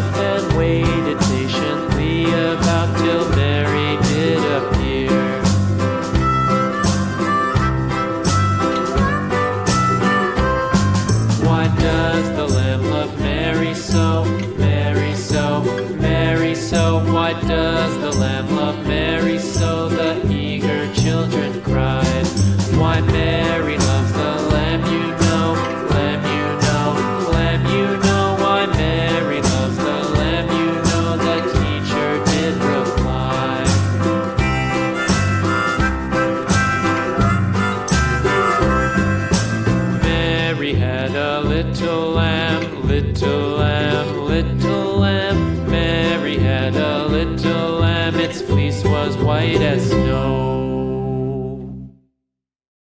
up and waited patiently about till Mary did appear. Why does the lamb love Mary so? Mary so, Mary so. Why does the lamb love Mary so? The eager children cried. Why Mary loves the lamb, you know, lamb, you know, lamb, you know. Why Mary loves the lamb, you know, the teacher did reply. Mary had a little lamb, little lamb, little lamb. Mary had a little lamb, its fleece was white as snow.